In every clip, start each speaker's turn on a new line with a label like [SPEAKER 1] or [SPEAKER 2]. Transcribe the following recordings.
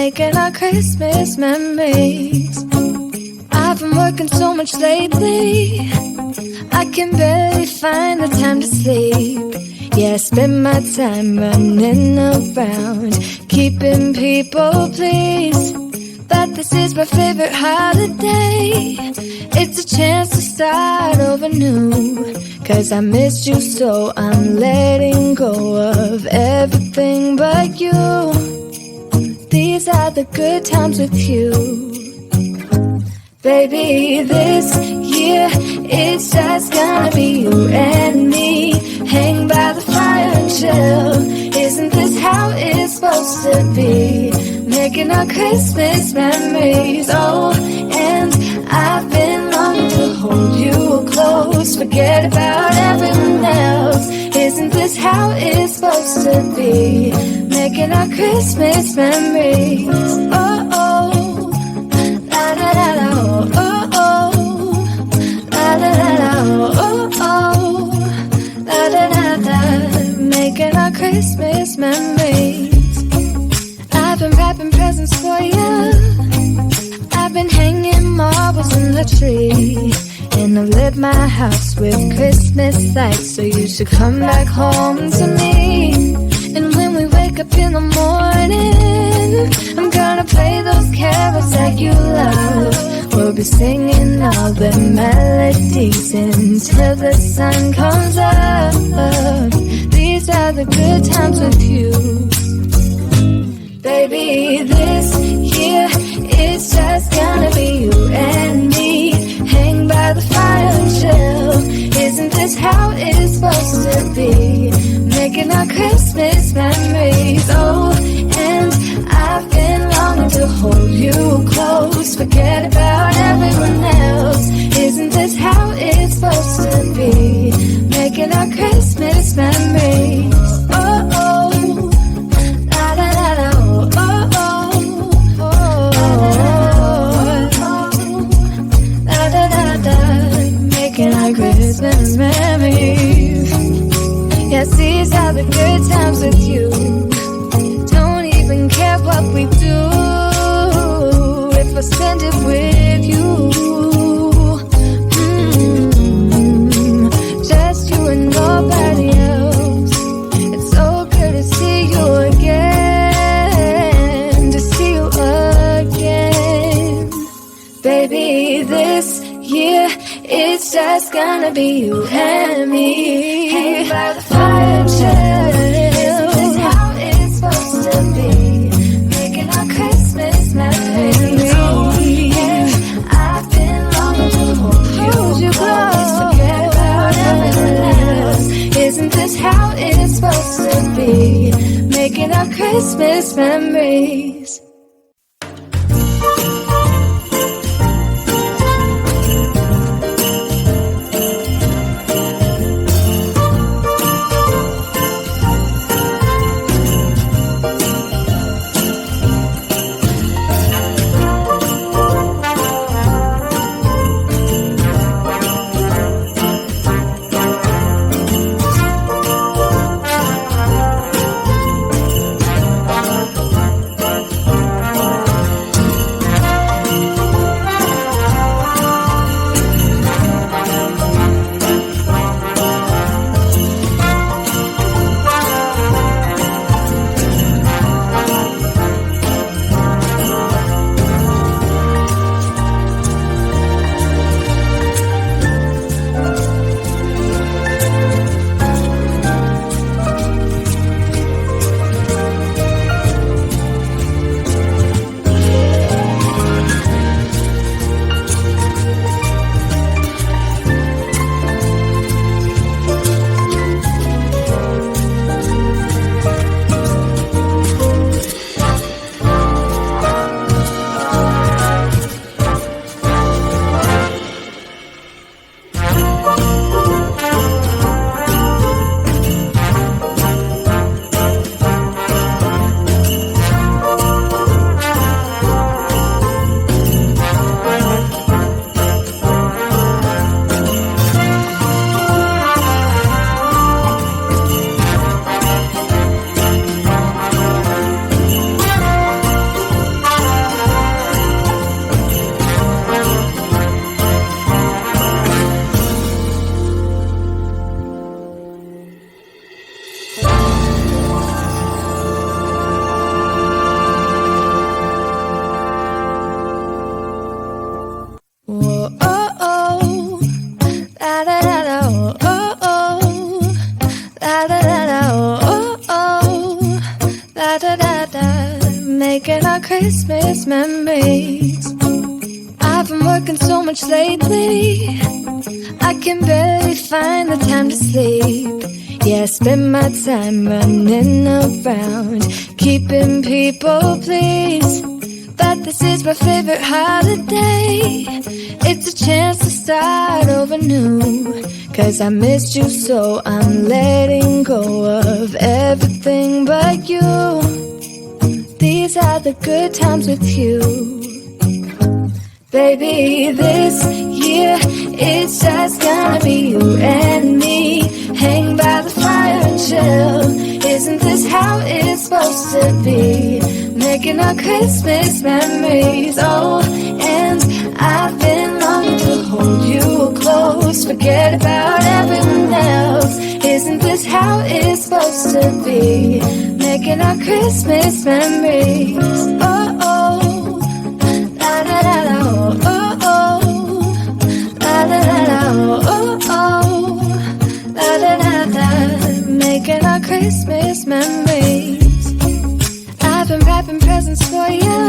[SPEAKER 1] making our Christmas memories. I've been working so much lately, I can barely find the time to sleep. Yeah, I spend my time running around, keeping people pleased. But this is my favorite holiday. It's a chance to start over new. 'Cause I missed you so I'm letting go of everything but you. These are the good times with you. Baby, this year it's just gonna be you and me. Hang by the fire and chill. Isn't this how it's supposed to be? Making our Christmas memories. Oh, and I've been longing to hold you close. Forget about everyone else. Isn't this how it's supposed to be? Making our Christmas memories. Oh, oh, la la la la, oh, oh, oh, la la la la, oh, oh, la la la la. Making our Christmas memories. I've been wrapping presents for you. I've been hanging marbles in the tree. And I've lit my house with Christmas lights. So you should come back home to me. And when we wake up in the morning, I'm gonna play those carols that you love. We'll be singing all the melodies until the sun comes up. These are the good times with you. Baby, this year it's just gonna be you and me. Hang by the fire and chill. Isn't this how it's supposed to be? Making our Christmas memories. Oh, and I've been longing to hold you close. Forget about everyone else. Isn't this how it's supposed to be? Making our Christmas memories. Oh, oh, la la la la, oh, oh, oh, la la la la. Making our Christmas memories. Yes, these are the good times with you. Don't even care what we do if I spend it with you. Just you and nobody else. It's so good to see you again. To see you again. Baby, this year it's just gonna be you and me. Hang by the fire and chill. Isn't this how it's supposed to be? Making our Christmas memories. Oh, yeah, I've been longing to hold you close. Forget about everyone else. Isn't this how it's supposed to be? Making our Christmas memories. making our Christmas memories. I've been working so much lately, I can barely find the time to sleep. Yeah, I spend my time running around, keeping people pleased. But this is my favorite holiday. It's a chance to start over new. 'Cause I missed you, so I'm letting go of everything but you. These are the good times with you. Baby, this year it's just gonna be you and me. Hang by the fire and chill. Isn't this how it's supposed to be? Making our Christmas memories. Oh, and I've been longing to hold you close. Forget about everyone else. Isn't this how it's supposed to be? Making our Christmas memories. Oh, oh, la da da da, oh, oh, oh, la da da da, oh, oh, oh, la da da da. Making our Christmas memories. I've been wrapping presents for you.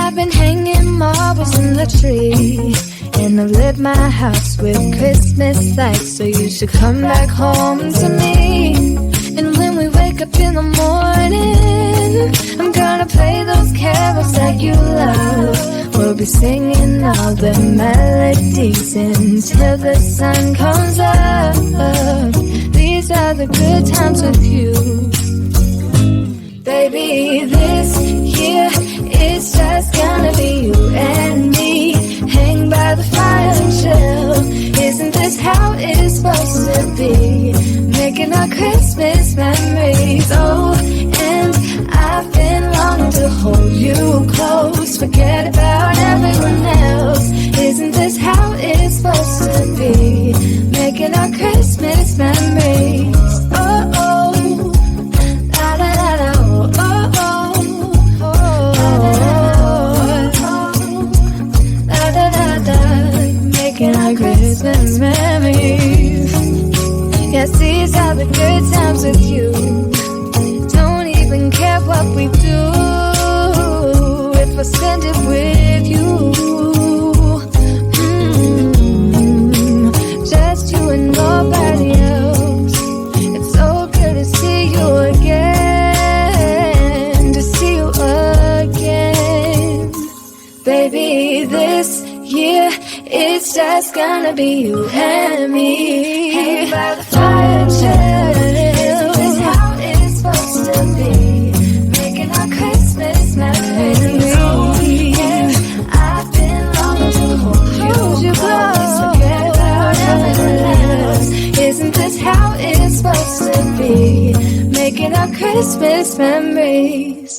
[SPEAKER 1] I've been hanging marbles in the tree. And I've lit my house with Christmas lights. So you should come back home to me. And when we wake up in the morning, I'm gonna play those carols that you love. We'll be singing all the melodies until the sun comes up. These are the good times with you. Baby, this year it's just gonna be you and me. Hang by the fire and chill. Isn't this how it's supposed to be? Making our Christmas memories. Oh, and I've been longing to hold you close. Forget about everyone else. Isn't this how it's supposed to be? Making our Christmas memories. Oh, oh, la da da da, oh, oh, oh, oh, la da da da. Making our Christmas memories. Yes, these are the good times with you. Don't even care what we do if I spend it with you. Just you and nobody else. It's so good to see you again. To see you again. Baby, this year it's just gonna be you and me. Hang by the fire and chill. Isn't this how it's supposed to be? Making our Christmas memories. Oh, yeah. I've been longing to hold you close. Forget about everyone else. Isn't this how it's supposed to be? Making our Christmas memories.